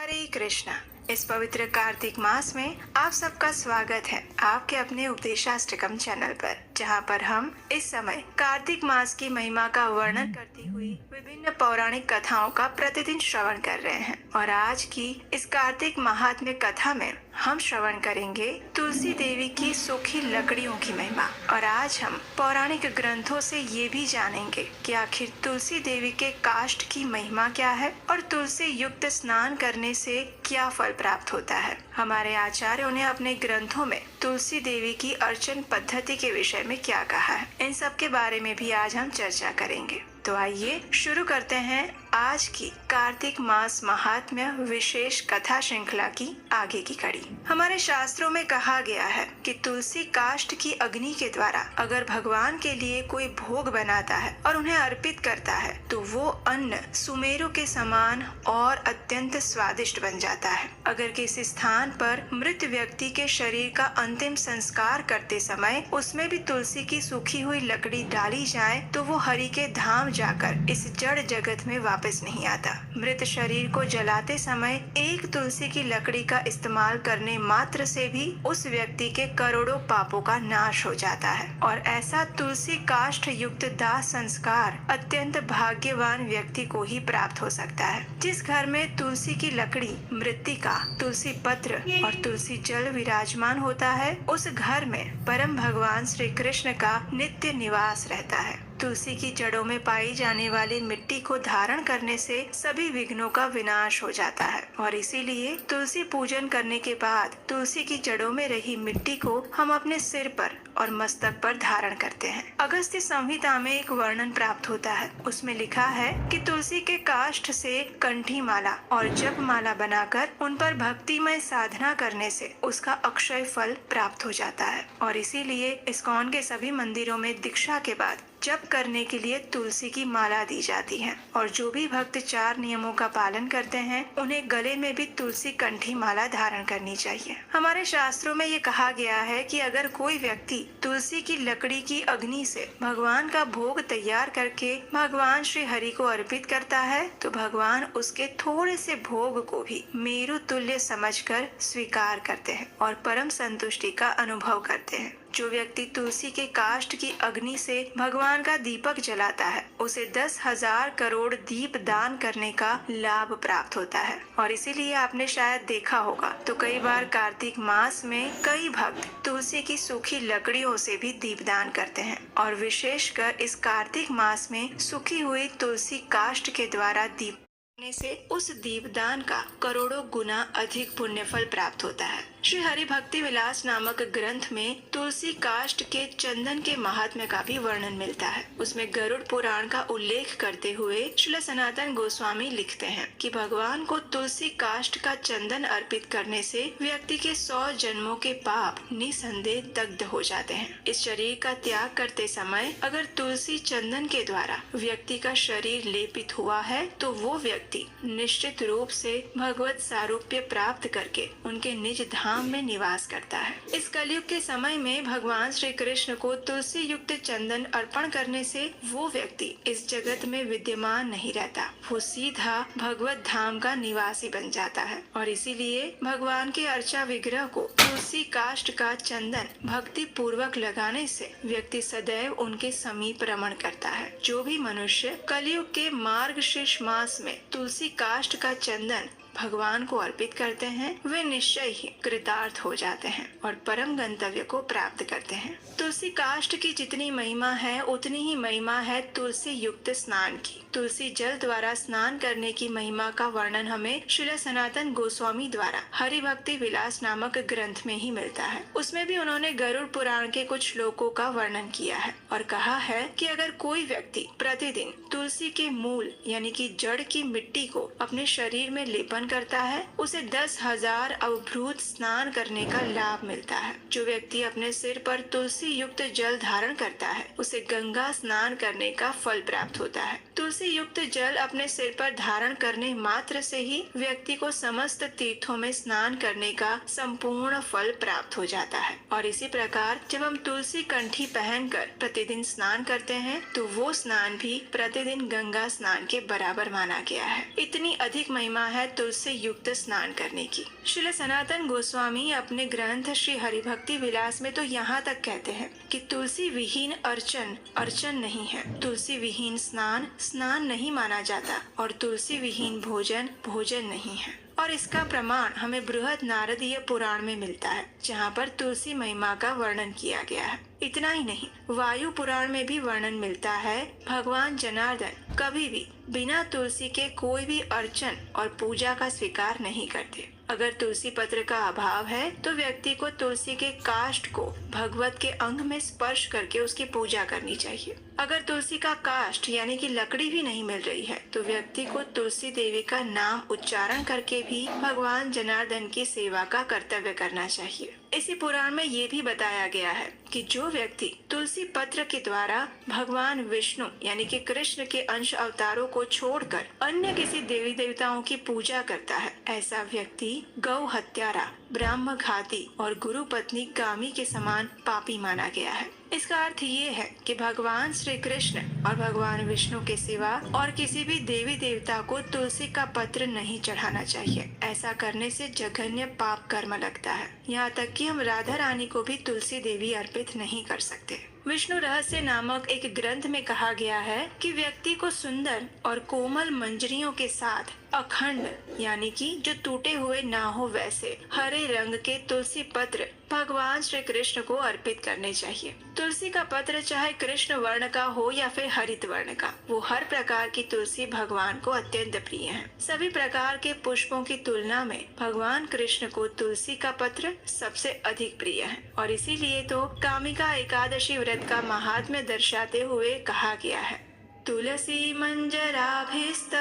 हरे कृष्णा। इस पवित्र कार्तिक मास में आप सबका स्वागत है आपके अपने उपदेशाष्टकम चैनल पर, जहां पर हम इस समय कार्तिक मास की महिमा का वर्णन करती हुई विभिन्न पौराणिक कथाओं का प्रतिदिन श्रवण कर रहे हैं। और आज की इस कार्तिक महात्म्य कथा में हम श्रवण करेंगे तुलसी देवी की सूखी लकड़ियों की महिमा। और आज हम पौराणिक ग्रंथों से ये भी जानेंगे कि आखिर तुलसी देवी के काष्ठ की महिमा क्या है और तुलसी युक्त स्नान करने से क्या फल प्राप्त होता है। हमारे आचार्यों ने अपने ग्रंथों में तुलसी देवी की अर्चन पद्धति के विषय में क्या कहा है, इन सब के बारे में भी आज हम चर्चा करेंगे। तो आइए शुरू करते हैं आज की कार्तिक मास महात्म्य विशेष कथा श्रृंखला की आगे की कड़ी। हमारे शास्त्रों में कहा गया है कि तुलसी काष्ठ की अग्नि के द्वारा अगर भगवान के लिए कोई भोग बनाता है और उन्हें अर्पित करता है तो वो अन्न सुमेरु के समान और अत्यंत स्वादिष्ट बन जाता है। अगर किसी स्थान पर मृत व्यक्ति के शरीर का अंतिम संस्कार करते समय उसमें भी तुलसी की सूखी हुई लकड़ी डाली जाए तो वो हरि के धाम जाकर इस जड़ जगत में वापस नहीं आता। मृत शरीर को जलाते समय एक तुलसी की लकड़ी का इस्तेमाल करने मात्र से भी उस व्यक्ति के करोड़ों पापों का नाश हो जाता है। और ऐसा तुलसी काष्ठ युक्त दाह संस्कार अत्यंत भाग्यवान व्यक्ति को ही प्राप्त हो सकता है। जिस घर में तुलसी की लकड़ी, मृत्तिका, तुलसी पत्र और तुलसी जल विराजमान होता है उस घर में परम भगवान श्री कृष्ण का नित्य निवास रहता है। तुलसी की जड़ों में पाई जाने वाली मिट्टी को धारण करने से सभी विघ्नों का विनाश हो जाता है। और इसीलिए तुलसी पूजन करने के बाद तुलसी की जड़ों में रही मिट्टी को हम अपने सिर पर और मस्तक पर धारण करते हैं। अगस्त्य संहिता में एक वर्णन प्राप्त होता है। उसमें लिखा है कि तुलसी के काष्ठ से कंठी माला और जप माला बनाकर उन पर भक्तिमय साधना करने से उसका अक्षय फल प्राप्त हो जाता है। और इसीलिए इस्कॉन के सभी मंदिरों में दीक्षा के बाद जप करने के लिए तुलसी की माला दी जाती है। और जो भी भक्त 4 नियमों का पालन करते हैं उन्हें गले में भी तुलसी कंठी माला धारण करनी चाहिए। हमारे शास्त्रों में ये कहा गया है कि अगर कोई व्यक्ति तुलसी की लकड़ी की अग्नि से भगवान का भोग तैयार करके भगवान श्री हरि को अर्पित करता है तो भगवान उसके थोड़े से भोग को भी मेरु तुल्य समझकर स्वीकार करते हैं और परम संतुष्टि का अनुभव करते हैं। जो व्यक्ति तुलसी के काष्ठ की अग्नि से भगवान का दीपक जलाता है उसे 10,000 करोड़ दीप दान करने का लाभ प्राप्त होता है। और इसीलिए आपने शायद देखा होगा तो कई बार कार्तिक मास में कई भक्त तुलसी की सूखी लकड़ियों से भी दीपदान करते हैं। और विशेषकर इस कार्तिक मास में सूखी हुई तुलसी काष्ठ के द्वारा दीप से उस दीपदान का करोड़ों गुना अधिक पुण्य फल प्राप्त होता है। श्री हरि भक्ति विलास नामक ग्रंथ में तुलसी काष्ठ के चंदन के महात्म्य का भी वर्णन मिलता है। उसमें गरुड़ पुराण का उल्लेख करते हुए श्रील सनातन गोस्वामी लिखते हैं कि भगवान को तुलसी काष्ठ का चंदन अर्पित करने से व्यक्ति के 100 जन्मों के पाप निसंदेह दग्ध हो जाते हैं। इस शरीर का त्याग करते समय अगर तुलसी चंदन के द्वारा व्यक्ति का शरीर लेपित हुआ है तो वो व्यक्ति निश्चित रूप से भगवत सारूप्य प्राप्त करके उनके निज धाम में निवास करता है। इस कलयुग के समय में भगवान श्री कृष्ण को तुलसी युक्त चंदन अर्पण करने से वो व्यक्ति इस जगत में विद्यमान नहीं रहता, वो सीधा भगवत धाम का निवासी बन जाता है। और इसीलिए भगवान के अर्चा विग्रह को तुलसी काष्ठ का चंदन भक्ति पूर्वक लगाने से व्यक्ति सदैव उनके समीप रमण करता है। जो भी मनुष्य कलयुग के मार्गशीर्ष मास में तुलसी काष्ठ का चंदन भगवान को अर्पित करते हैं वे निश्चय ही कृतार्थ हो जाते हैं और परम गंतव्य को प्राप्त करते हैं। तुलसी काष्ठ की जितनी महिमा है उतनी ही महिमा है तुलसी युक्त स्नान की। तुलसी जल द्वारा स्नान करने की महिमा का वर्णन हमें श्रील सनातन गोस्वामी द्वारा हरि भक्ति विलास नामक ग्रंथ में ही मिलता है। उसमें भी उन्होंने गरुड़ पुराण के कुछ श्लोकों का वर्णन किया है और कहा है कि अगर कोई व्यक्ति प्रतिदिन तुलसी के मूल यानी कि जड़ की मिट्टी को अपने शरीर में लेपन करता है उसे 10,000 अवभूत स्नान करने का लाभ मिलता है। जो व्यक्ति अपने सिर पर तुलसी युक्त जल धारण करता है उसे गंगा स्नान करने का फल प्राप्त होता है। तुलसी तुलसी युक्त जल अपने सिर पर धारण करने मात्र से ही व्यक्ति को समस्त तीर्थों में स्नान करने का संपूर्ण फल प्राप्त हो जाता है। और इसी प्रकार जब हम तुलसी कंठी पहनकर प्रतिदिन स्नान करते हैं तो वो स्नान भी प्रतिदिन गंगा स्नान के बराबर माना गया है। इतनी अधिक महिमा है तुलसी युक्त स्नान करने की। श्रील सनातन गोस्वामी अपने ग्रंथ श्री हरिभक्ति विलास में तो यहाँ तक कहते हैं कि तुलसी विहीन अर्चन अर्चन नहीं है, तुलसी विहीन स्नान स्नान नहीं माना जाता और तुलसी विहीन भोजन भोजन नहीं है। और इसका प्रमाण हमें बृहद नारदीय पुराण में मिलता है, जहाँ पर तुलसी महिमा का वर्णन किया गया है। इतना ही नहीं, वायु पुराण में भी वर्णन मिलता है भगवान जनार्दन कभी भी बिना तुलसी के कोई भी अर्चन और पूजा का स्वीकार नहीं करते। अगर तुलसी पत्र का अभाव है तो व्यक्ति को तुलसी के काष्ठ को भगवत के अंग में स्पर्श करके उसकी पूजा करनी चाहिए। अगर तुलसी का काष्ठ यानी कि लकड़ी भी नहीं मिल रही है तो व्यक्ति को तुलसी देवी का नाम उच्चारण करके भी भगवान जनार्दन की सेवा का कर्तव्य करना चाहिए। इसी पुराण में ये भी बताया गया है कि जो व्यक्ति तुलसी पत्र के द्वारा भगवान विष्णु यानी कि कृष्ण के अंश अवतारों को छोड़कर अन्य किसी देवी देवताओं की पूजा करता है, ऐसा व्यक्ति गौ हत्यारा, ब्राह्म घाती और गुरु पत्नी गामी के समान पापी माना गया है। इसका अर्थ ये है कि भगवान श्री कृष्ण और भगवान विष्णु के सिवा और किसी भी देवी देवता को तुलसी का पत्र नहीं चढ़ाना चाहिए। ऐसा करने से जघन्य पाप कर्म लगता है। यहाँ तक कि हम राधा रानी को भी तुलसी देवी अर्पित नहीं कर सकते। विष्णु रहस्य नामक एक ग्रंथ में कहा गया है कि व्यक्ति को सुंदर और कोमल मंजरियों के साथ अखंड यानी कि जो टूटे हुए ना हो वैसे हरे रंग के तुलसी पत्र भगवान श्री कृष्ण को अर्पित करने चाहिए। तुलसी का पत्र चाहे कृष्ण वर्ण का हो या फिर हरित वर्ण का, वो हर प्रकार की तुलसी भगवान को अत्यंत प्रिय है। सभी प्रकार के पुष्पों की तुलना में भगवान कृष्ण को तुलसी का पत्र सबसे अधिक प्रिय है और इसीलिए तो कामिका एकादशी व्रत का महात्म्य दर्शाते हुए कहा गया है, तुलसी मंजराभिस्त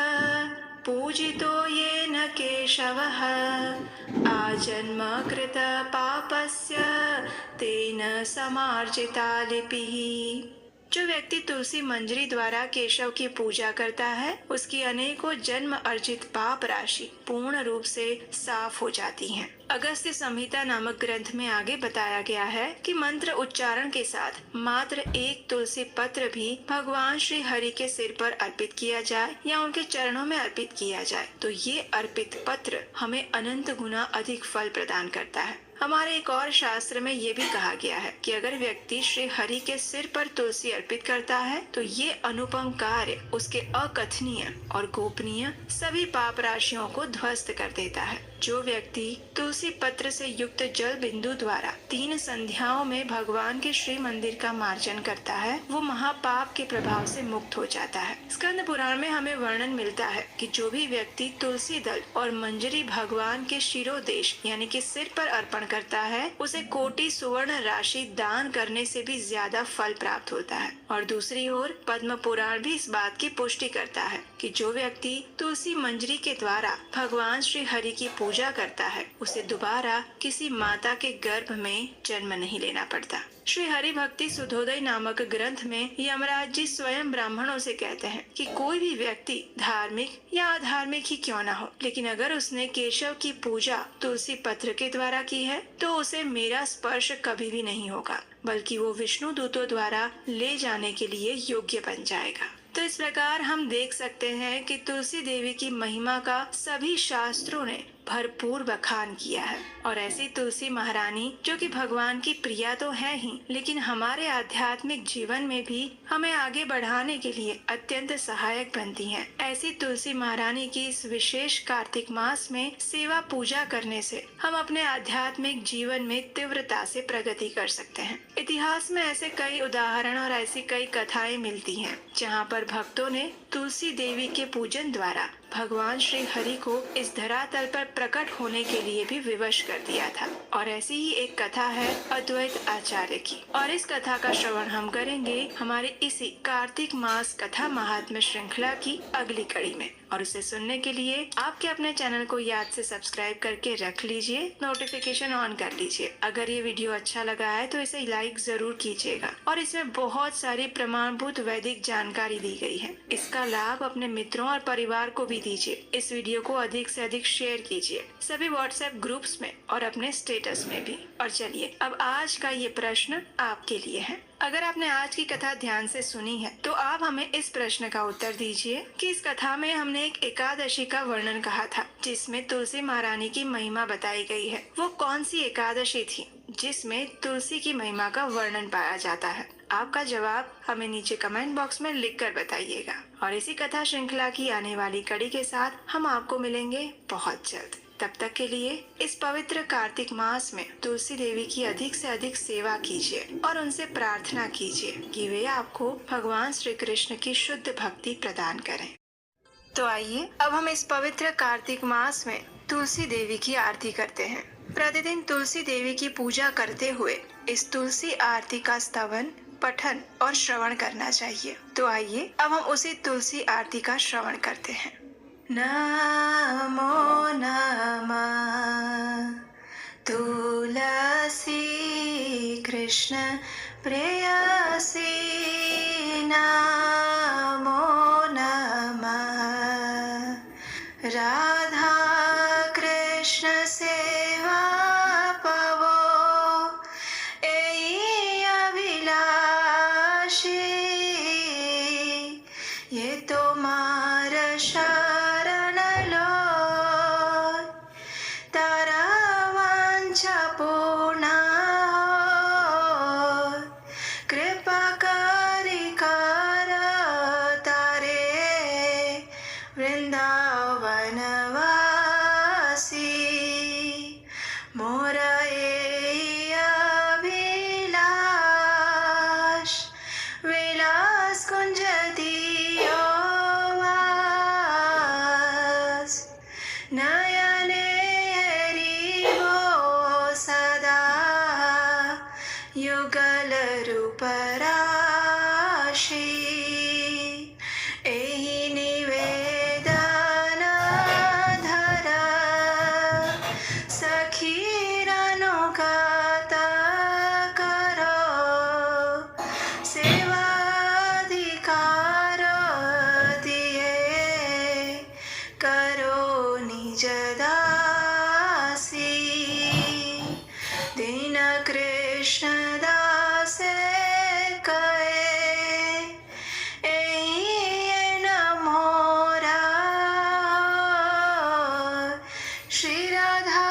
पूजितो येन केशवः आजन्म कृत पापस्य तेन समार्जिता लिपिः। जो व्यक्ति तुलसी मंजरी द्वारा केशव की पूजा करता है उसकी अनेकों जन्म अर्जित पाप राशि पूर्ण रूप से साफ हो जाती है। अगस्त्य संहिता नामक ग्रंथ में आगे बताया गया है कि मंत्र उच्चारण के साथ मात्र एक तुलसी पत्र भी भगवान श्री हरि के सिर पर अर्पित किया जाए या उनके चरणों में अर्पित किया जाए तो ये अर्पित पत्र हमें अनंत गुना अधिक फल प्रदान करता है। हमारे एक और शास्त्र में ये भी कहा गया है कि अगर व्यक्ति श्री हरि के सिर पर तुलसी अर्पित करता है तो ये अनुपम कार्य उसके अकथनीय और गोपनीय सभी पाप राशियों को ध्वस्त कर देता है। जो व्यक्ति तुलसी पत्र से युक्त जल बिंदु द्वारा 3 संध्याओं में भगवान के श्री मंदिर का मार्जन करता है वो महापाप के प्रभाव से मुक्त हो जाता है। स्कंद पुराण में हमें वर्णन मिलता है कि जो भी व्यक्ति तुलसी दल और मंजरी भगवान के शिरोदेश यानी कि सिर पर अर्पण करता है उसे कोटि सुवर्ण राशि दान करने से भी ज्यादा फल प्राप्त होता है। और दूसरी ओर पद्म पुराण भी इस बात की पुष्टि करता है कि जो व्यक्ति तुलसी मंजरी के द्वारा भगवान श्री हरि की पूजा करता है उसे दोबारा किसी माता के गर्भ में जन्म नहीं लेना पड़ता। श्री हरि भक्ति सुधोदय नामक ग्रंथ में यमराज जी स्वयं ब्राह्मणों से कहते हैं कि कोई भी व्यक्ति धार्मिक या अधार्मिक ही क्यों न हो, लेकिन अगर उसने केशव की पूजा तुलसी पत्र के द्वारा की है तो उसे मेरा स्पर्श कभी भी नहीं होगा, बल्कि वो विष्णु दूतों द्वारा ले जाने के लिए योग्य बन जाएगा। तो इस प्रकार हम देख सकते हैं कि तुलसी देवी की महिमा का सभी शास्त्रों ने भरपूर बखान किया है और ऐसी तुलसी महारानी जो कि भगवान की प्रिया तो है ही, लेकिन हमारे आध्यात्मिक जीवन में भी हमें आगे बढ़ाने के लिए अत्यंत सहायक बनती हैं। ऐसी तुलसी महारानी की इस विशेष कार्तिक मास में सेवा पूजा करने से हम अपने आध्यात्मिक जीवन में तीव्रता से प्रगति कर सकते हैं। इतिहास में ऐसे कई उदाहरण और ऐसी कई कथाएं मिलती हैं जहाँ पर भक्तों ने तुलसी देवी के पूजन द्वारा भगवान श्री हरि को इस धरातल पर प्रकट होने के लिए भी विवश कर दिया था। और ऐसी ही एक कथा है अद्वैत आचार्य की और इस कथा का श्रवण हम करेंगे हमारे इसी कार्तिक मास कथा महात्म्य श्रृंखला की अगली कड़ी में। और उसे सुनने के लिए आपके अपने चैनल को याद से सब्सक्राइब करके रख लीजिए, नोटिफिकेशन ऑन कर लीजिए। अगर ये वीडियो अच्छा लगा है तो इसे लाइक जरूर कीजिएगा और इसमें बहुत सारी प्रमाणभूत वैदिक जानकारी दी गई है। इसका लाभ अपने मित्रों और परिवार को भी दीजिए। इस वीडियो को अधिक से अधिक शेयर कीजिए सभी व्हाट्सएप ग्रुप्स में और अपने स्टेटस में भी। और चलिए अब आज का ये प्रश्न आपके लिए है। अगर आपने आज की कथा ध्यान से सुनी है तो आप हमें इस प्रश्न का उत्तर दीजिए कि इस कथा में हमने एक एकादशी का वर्णन कहा था जिसमें तुलसी महारानी की महिमा बताई गई है। वो कौन सी एकादशी थी जिसमें तुलसी की महिमा का वर्णन पाया जाता है? आपका जवाब हमें नीचे कमेंट बॉक्स में लिखकर बताइएगा। और इसी कथा श्रृंखला की आने वाली कड़ी के साथ हम आपको मिलेंगे बहुत जल्द। तब तक के लिए इस पवित्र कार्तिक मास में तुलसी देवी की अधिक से अधिक सेवा कीजिए और उनसे प्रार्थना कीजिए कि वे आपको भगवान श्री कृष्ण की शुद्ध भक्ति प्रदान करें। तो आइए अब हम इस पवित्र कार्तिक मास में तुलसी देवी की आरती करते हैं। प्रतिदिन तुलसी देवी की पूजा करते हुए इस तुलसी आरती का स्तवन, पठन और श्रवण करना चाहिए। तो आइए अब हम उसी तुलसी आरती का श्रवण करते हैं। नमो नमः तुलसी कृष्ण प्रेयसी, नमो नमः राधा कृष्ण सेवा पवो, एई अभिलाषी ये तुम्हार शरण लो, तारा वांछा पूर्ण हो, कृपा करी कर तारे वृंदावन वासी, मोर एई अभिलाष, विलास कुंज दियो वास, नयने हरिवो सदा युगल रूप राशि, एहि निवेदन धर सखीर अनुगत करो, सेवाधिकार दिए करो निज दासी, दीन कृष्ण दास कहे, एहि न मोरा, श्री राधा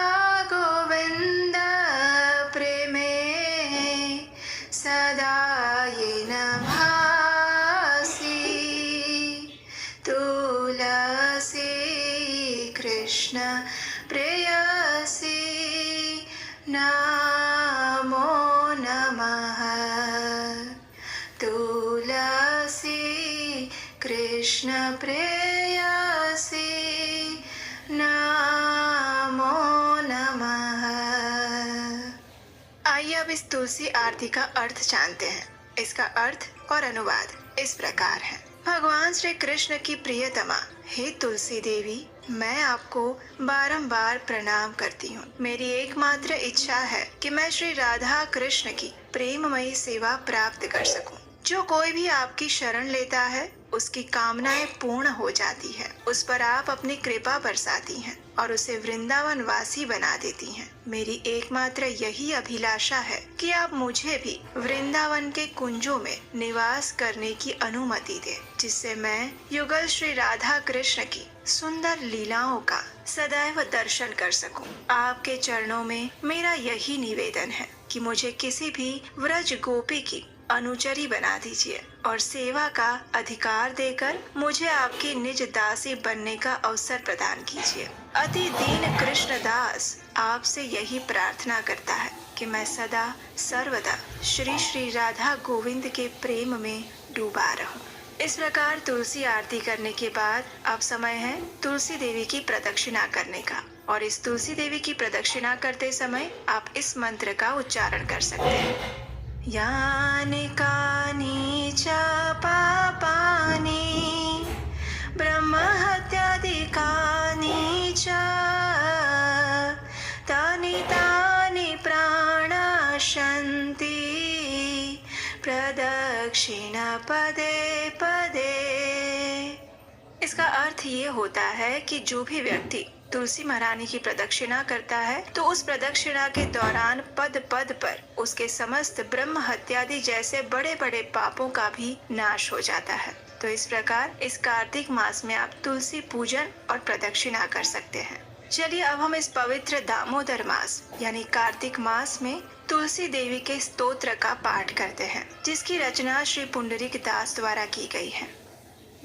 गोविंद प्रेमे सदा ये न भासी, तुलसी कृष्ण प्रेयसी, नमो नमः तुलसी कृष्ण प्रेयसी, नमो नमः। आइए अब इस तुलसी आरती का अर्थ जानते हैं। इसका अर्थ और अनुवाद इस प्रकार है। भगवान श्री कृष्ण की प्रियतमा हे तुलसी देवी, मैं आपको बारंबार प्रणाम करती हूँ। मेरी एकमात्र इच्छा है कि मैं श्री राधा कृष्ण की प्रेममयी सेवा प्राप्त कर सकूं। जो कोई भी आपकी शरण लेता है उसकी कामनाएं पूर्ण हो जाती है। उस पर आप अपनी कृपा बरसाती हैं और उसे वृंदावन वासी बना देती हैं। मेरी एकमात्र यही अभिलाषा है कि आप मुझे भी वृंदावन के कुंजों में निवास करने की अनुमति दें, जिससे मैं युगल श्री राधा कृष्ण की सुंदर लीलाओं का सदैव दर्शन कर सकूं। आपके चरणों में मेरा यही निवेदन है कि मुझे किसी भी व्रज गोपी की अनुचरी बना दीजिए और सेवा का अधिकार देकर मुझे आपकी निज दासी बनने का अवसर प्रदान कीजिए। अति दीन कृष्णदास आपसे यही प्रार्थना करता है कि मैं सदा सर्वदा श्री श्री राधा गोविंद के प्रेम में डूबा रहूं। इस प्रकार तुलसी आरती करने के बाद अब समय है तुलसी देवी की प्रदक्षिणा करने का। और इस तुलसी देवी की प्रदक्षिणा करते समय आप इस मंत्र का उच्चारण कर सकते हैं। यानि कानि च पापानि ब्रह्महत्यादिकानि च तानि तानि प्राणाशन्ति प्रदक्षिण पदे पदे। इसका अर्थ ये होता है कि जो भी व्यक्ति तुलसी महारानी की प्रदक्षिणा करता है तो उस प्रदक्षिणा के दौरान पद पद पर उसके समस्त ब्रह्म हत्यादि जैसे बड़े बड़े पापों का भी नाश हो जाता है। तो इस प्रकार इस कार्तिक मास में आप तुलसी पूजन और प्रदक्षिणा कर सकते हैं। चलिए अब हम इस पवित्र दामोदर मास यानी कार्तिक मास में तुलसी देवी के स्तोत्र का पाठ करते हैं, जिसकी रचना श्री पुंडरीक दास द्वारा की गई है।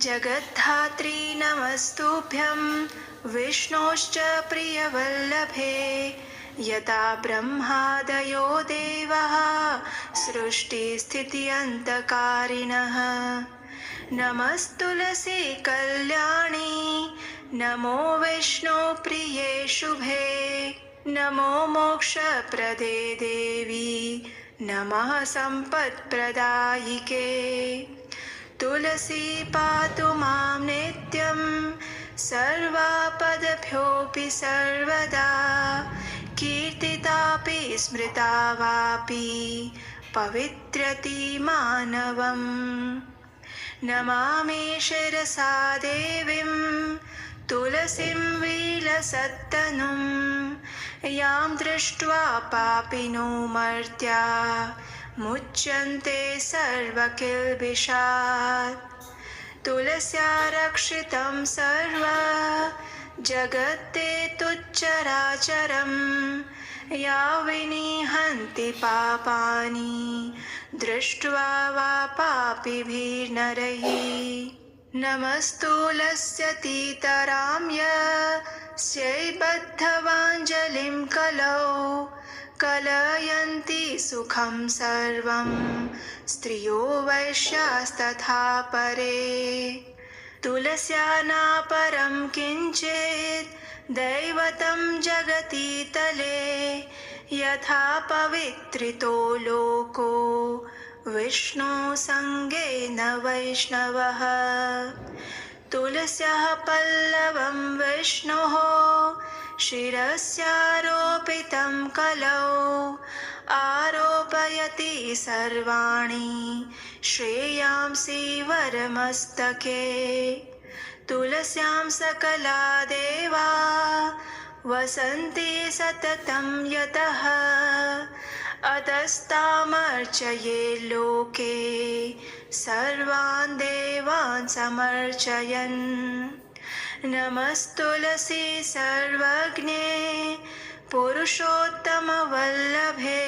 जगद्धात्री नमस्तुभ्यं विष्णोश्च प्रियवल्लभे यथा ब्रह्मादयो देवाः सृष्टिस्थित्यन्तकारिणः। नमस्तुलसी कल्याणी नमो विष्णु प्रिये शुभे नमो मोक्षप्रदे देवी नमः सम्पत्प्रदायिके। तुलसी पातु मां नित्यं सर्वापदभ्योऽपि सर्वदा कीर्तितापि स्मृता वापि पवित्रति मानवम्। नमामि शिरसा देवीं तुलसीं विलसत्तनुं यां दृष्ट्वा पापिनो मर्त्या मुच्यन्ते सर्वकिल्बिषात्। तुलस्या रक्षितं सर्व जगत्ते तुच्चराचरं या विनिहन्ति पापानि दृष्ट्वा वा पापिभिर्नरैः। नमस्तुलस्यतीतराम्य स्यैबद्धवाञ्जलिं कलौ कलयन्ति सुखं सर्वं स्त्रियो वैश्यास्तथा परे। तुलस्या नापरं किञ्चित् दैवतं जगति तले यथा पवित्रितो लोको विष्णु संगेन वैष्णवः। तुलस्याः पल्लवं विष्णोः शिरस्यारोपितं कलौ आरोपयति सर्वाणि श्रेयांसि वरमस्तके। तुलस्यां सकला देवा वसन्ति सततं यतः अतस्तामर्चये लोके सर्वान् देवान् समर्चयन्। नमस्तुलसी सर्वज्ञे पुरुषोत्तमवल्लभे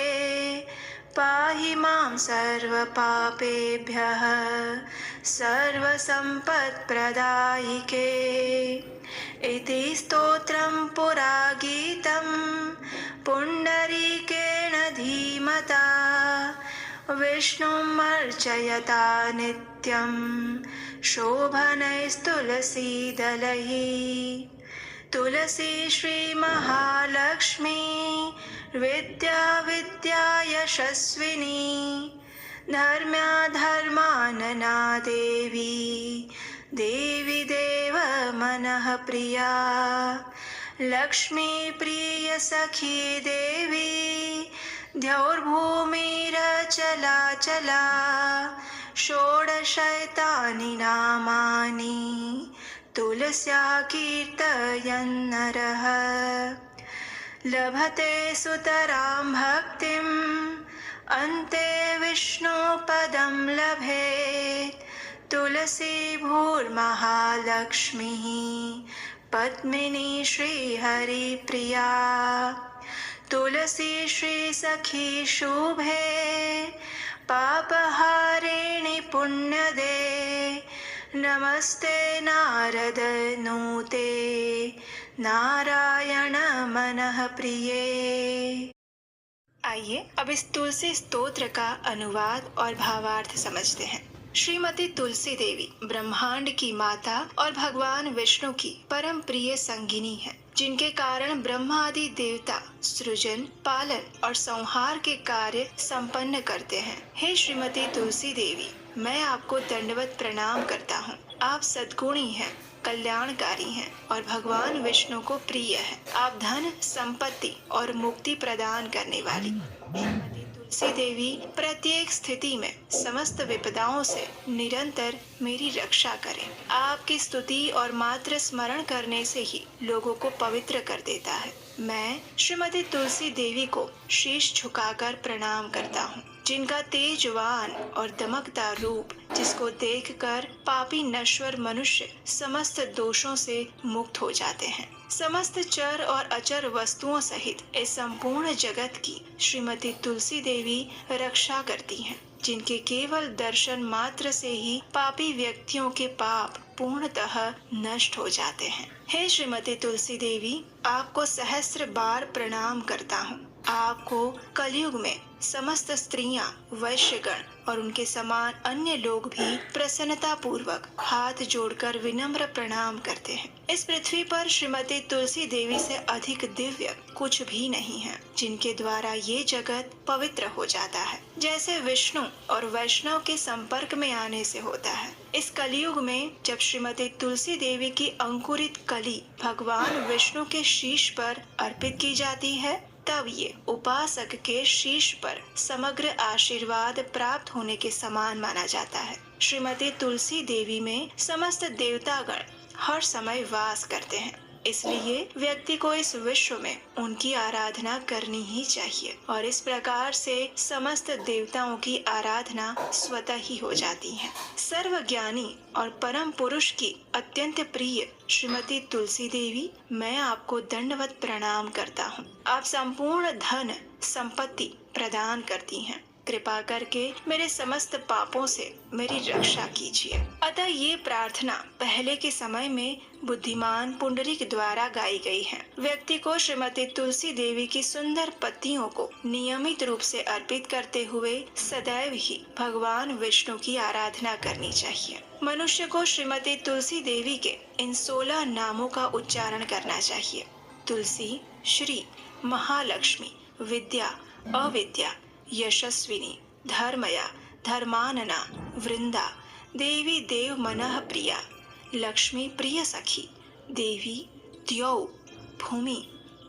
पाहि मां सर्वपापेभ्यः सर्वसम्पत्प्रदायिके। इति स्तोत्रं पुरा गीतं पुण्डरीकेण धीमता विष्णुमर्चयता नित्यं शोभनैस्तुलसीदलैः। तुलसी श्रीमहालक्ष्मी विद्या विद्या यशस्विनी धर्म्या धर्मानना देवी देवी देव मनः प्रिया। लक्ष्मी प्रिय सखी देवी द्यौर्भूमिरचलाचला षोडशैतानि नामानि तुलस्या कीर्तयन्नरः। लभते सुतरां भक्तिम् अन्ते विष्णुपदं लभेत्। तुलसी भूर्महालक्ष्मीः पद्मिनी श्रीहरिप्रिया। तुलसी श्रीसखी शुभे पापहारिणि पुण्यदे नमस्ते नारद नूते नारायण मनः प्रिये। आइए अब इस तुलसी स्तोत्र का अनुवाद और भावार्थ समझते हैं। श्रीमती तुलसी देवी ब्रह्मांड की माता और भगवान विष्णु की परम प्रिय संगिनी है, जिनके कारण ब्रह्मा आदि देवता सृजन, पालन और संहार के कार्य संपन्न करते हैं। हे श्रीमती तुलसी देवी, मैं आपको दंडवत प्रणाम करता हूँ। आप सद्गुणी हैं, कल्याणकारी हैं और भगवान विष्णु को प्रिय है। आप धन, संपत्ति और मुक्ति प्रदान करने वाली श्रीमती तुलसी देवी प्रत्येक स्थिति में समस्त विपदाओं से निरंतर मेरी रक्षा करें। आपकी स्तुति और मात्र स्मरण करने से ही लोगों को पवित्र कर देता है। मैं श्रीमती तुलसी देवी को शीश झुकाकर प्रणाम करता हूँ, जिनका तेजवान और दमकदार रूप, जिसको देखकर पापी नश्वर मनुष्य समस्त दोषों से मुक्त हो जाते हैं। समस्त चर और अचर वस्तुओं सहित इस संपूर्ण जगत की श्रीमती तुलसी देवी रक्षा करती हैं, जिनके केवल दर्शन मात्र से ही पापी व्यक्तियों के पाप पूर्णतः नष्ट हो जाते हैं। हे श्रीमती तुलसी देवी, आपको सहस्त्र बार प्रणाम करता हूँ। आपको कलयुग में समस्त स्त्रियां, वैश्यगण और उनके समान अन्य लोग भी प्रसन्नता पूर्वक हाथ जोड़कर विनम्र प्रणाम करते हैं। इस पृथ्वी पर श्रीमती तुलसी देवी से अधिक दिव्य कुछ भी नहीं है, जिनके द्वारा ये जगत पवित्र हो जाता है, जैसे विष्णु और वैष्णव के संपर्क में आने से होता है। इस कलयुग में जब श्रीमती तुलसी देवी की अंकुरित कली भगवान विष्णु के शीश पर अर्पित की जाती है, तब ये उपासक के शीश पर समग्र आशीर्वाद प्राप्त होने के समान माना जाता है। श्रीमती तुलसी देवी में समस्त देवतागण हर समय वास करते हैं, इसलिए व्यक्ति को इस विश्व में उनकी आराधना करनी ही चाहिए और इस प्रकार से समस्त देवताओं की आराधना स्वतः ही हो जाती है। सर्वज्ञानी और परम पुरुष की अत्यंत प्रिय श्रीमती तुलसी देवी, मैं आपको दंडवत प्रणाम करता हूँ। आप संपूर्ण धन संपत्ति प्रदान करती हैं। कृपा करके मेरे समस्त पापों से मेरी रक्षा कीजिए। अतः ये प्रार्थना पहले के समय में बुद्धिमान पुंडरीक द्वारा गाई गई है। व्यक्ति को श्रीमती तुलसी देवी की सुंदर पत्तियों को नियमित रूप से अर्पित करते हुए सदैव ही भगवान विष्णु की आराधना करनी चाहिए। मनुष्य को श्रीमती तुलसी देवी के इन 16 नामों का उच्चारण करना चाहिए। तुलसी, श्री, महालक्ष्मी, विद्या, अविद्या, यशस्विनी, धर्मया, धर्मानना, वृंदा, देवी देव मनः प्रिया, लक्ष्मी प्रिय सखी, देवी, द्यौ, भूमि,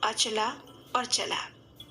अचला और चला।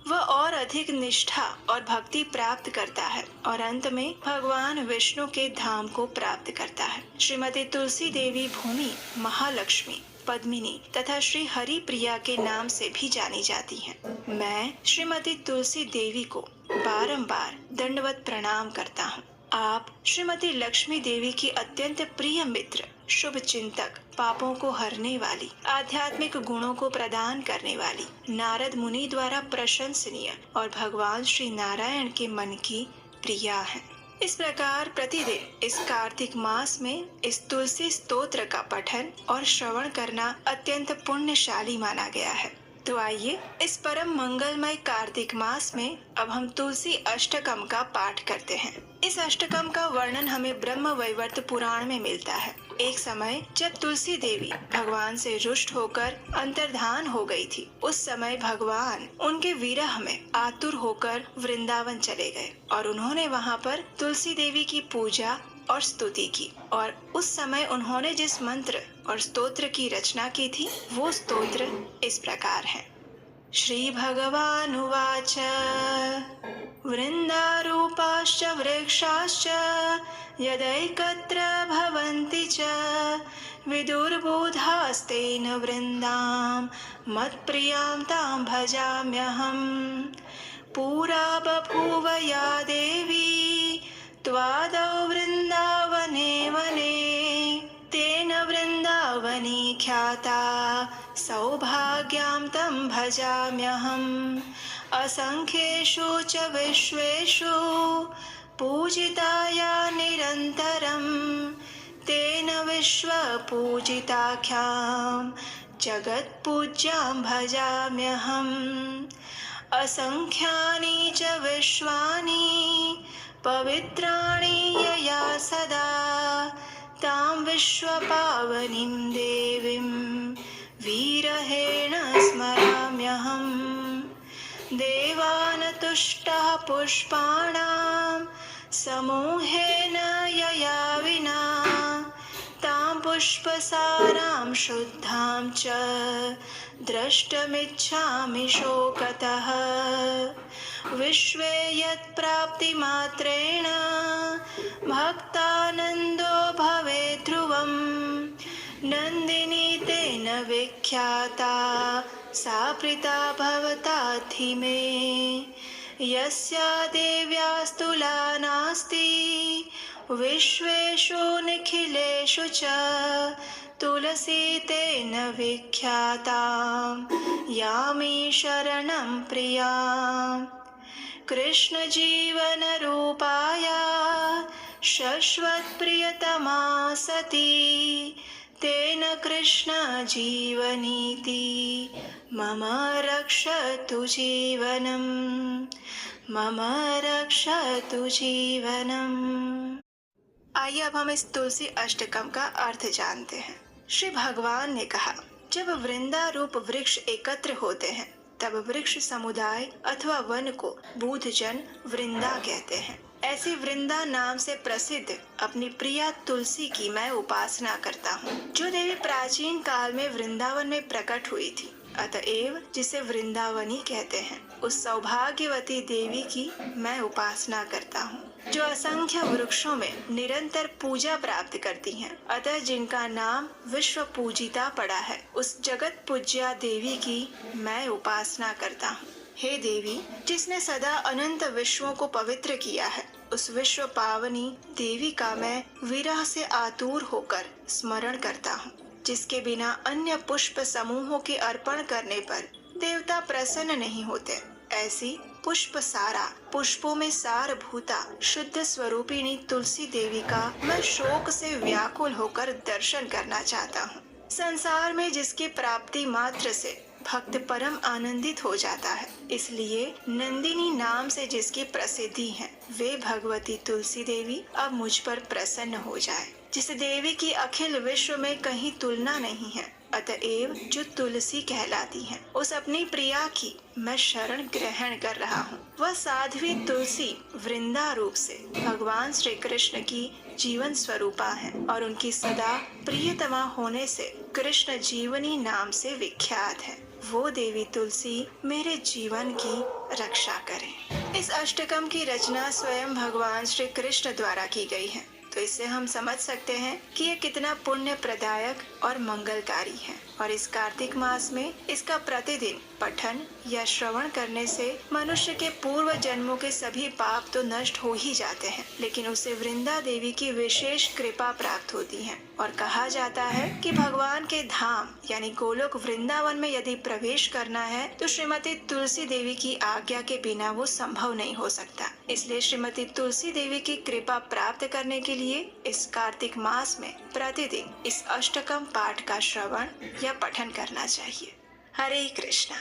वह और अधिक निष्ठा और भक्ति प्राप्त करता है और अंत में भगवान विष्णु के धाम को प्राप्त करता है। श्रीमती तुलसी देवी भूमि, महालक्ष्मी, पद्मिनी तथा श्री हरि प्रिया के नाम से भी जानी जाती हैं। मैं श्रीमती तुलसी देवी को बारंबार दंडवत प्रणाम करता हूँ। आप श्रीमती लक्ष्मी देवी की अत्यंत प्रिय मित्र, शुभ चिंतक, पापों को हरने वाली, आध्यात्मिक गुणों को प्रदान करने वाली, नारद मुनि द्वारा प्रशंसनीय और भगवान श्री नारायण के मन की प्रिया है। इस प्रकार प्रतिदिन इस कार्तिक मास में इस तुलसी स्तोत्र का पठन और श्रवण करना अत्यंत पुण्यशाली माना गया है। तो आइए इस परम मंगलमय कार्तिक मास में अब हम तुलसी अष्टकम का पाठ करते हैं। इस अष्टकम का वर्णन हमें ब्रह्म वैवर्त पुराण में मिलता है। एक समय जब तुलसी देवी भगवान से रुष्ट होकर अंतर्धान हो गई थी, उस समय भगवान उनके विरह में आतुर होकर वृंदावन चले गए और उन्होंने वहाँ पर तुलसी देवी की पूजा और स्तुति की। और उस समय उन्होंने जिस मंत्र और स्तोत्र की रचना की थी, वो स्तोत्र इस प्रकार है। श्री भगवानुवाच वृन्दारूपाश्च वृक्षाश्च यदैकत्र भवन्ति च विदुर्बोधास्तेन वृन्दां मत्प्रियां तां भजाम्यहम्। पुरा बभूव या देवी त्वादौ वृन्दावने वने तेन वृन्दावनी ख्याता सौभाग्यां तं भजाम्यहम्। असंख्येषु च विश्वेषु पूजिताया निरन्तरं तेन विश्वपूजिताख्यां जगत्पूज्यां भजाम्यहम्। असंख्यानि च विश्वानि पवित्राणि यया सदा तां विश्वपावनीं देवीं वीरहेण स्मराम्यहम्। देवान् तुष्टाः पुष्पाणां समूहेन यया विना तां पुष्पसारां शुद्धां च द्रष्टुमिच्छामि शोकतः। विश्वे यत्प्राप्तिमात्रेण भक्तानन्दो भवेत् ध्रुवम्। नन्दिनी तेन विख्याता सा प्रीता भवताद्धि मे। यस्या देव्यास्तुला नास्ति विश्वेषु निखिलेषु च। तुलसी तेन विख्याता यामि शरणं प्रियाम्। कृष्ण जीवन रूपाया शश्वत्प्रियतमा सती। तेन कृष्ण जीवनीति मम रक्षतु जीवनम्। मम रक्षतु जीवनम्। आइए अब हम इस तुलसी अष्टकम का अर्थ जानते हैं। श्री भगवान ने कहा, जब वृंदा रूप वृक्ष एकत्र होते हैं तब वृक्ष समुदाय अथवा वन को बुद्धजन वृंदा कहते हैं। ऐसी वृंदा नाम से प्रसिद्ध अपनी प्रिया तुलसी की मैं उपासना करता हूँ, जो देवी प्राचीन काल में वृंदावन में प्रकट हुई थी, अतएव जिसे वृंदावनी कहते हैं। उस सौभाग्यवती देवी की मैं उपासना करता हूँ, जो असंख्य वृक्षों में निरंतर पूजा प्राप्त करती हैं। अतः जिनका नाम विश्व पूजिता पड़ा है, उस जगत पूज्या देवी की मैं उपासना करता हूँ। हे देवी, जिसने सदा अनंत विश्वों को पवित्र किया है, उस विश्व पावनी देवी का मैं विरह से आतुर होकर स्मरण करता हूँ, जिसके बिना अन्य पुष्प समूहों के अर्पण करने पर देवता प्रसन्न नहीं होते। ऐसी पुष्प सारा, पुष्पों में सार भूता शुद्ध स्वरूपिणी तुलसी देवी का मैं शोक से व्याकुल होकर दर्शन करना चाहता हूँ। संसार में जिसकी प्राप्ति मात्र से भक्त परम आनंदित हो जाता है, इसलिए नंदिनी नाम से जिसकी प्रसिद्धि है, वे भगवती तुलसी देवी अब मुझ पर प्रसन्न हो जाए। जिस देवी की अखिल विश्व में कहीं तुलना नहीं है, अतएव जो तुलसी कहलाती है, उस अपनी प्रिया की मैं शरण ग्रहण कर रहा हूँ। वह साध्वी तुलसी वृंदा रूप से भगवान श्री कृष्ण की जीवन स्वरूपा है और उनकी सदा प्रियतमा होने से कृष्ण जीवनी नाम से विख्यात है। वो देवी तुलसी मेरे जीवन की रक्षा करे। इस अष्टकम की रचना स्वयं भगवान श्री कृष्ण द्वारा की गई है, तो इससे हम समझ सकते हैं कि ये कितना पुण्य प्रदायक और मंगलकारी है। और इस कार्तिक मास में इसका प्रतिदिन पठन या श्रवण करने से मनुष्य के पूर्व जन्मों के सभी पाप तो नष्ट हो ही जाते हैं, लेकिन उसे वृंदा देवी की विशेष कृपा प्राप्त होती है। और कहा जाता है कि भगवान के धाम यानी गोलोक वृंदावन में यदि प्रवेश करना है तो श्रीमती तुलसी देवी की आज्ञा के बिना वो संभव नहीं हो सकता। इसलिए श्रीमती तुलसी देवी की कृपा प्राप्त करने के लिए इस कार्तिक मास में प्रतिदिन इस अष्टकम पाठ का श्रवण या पठन करना चाहिए। हरे कृष्णा।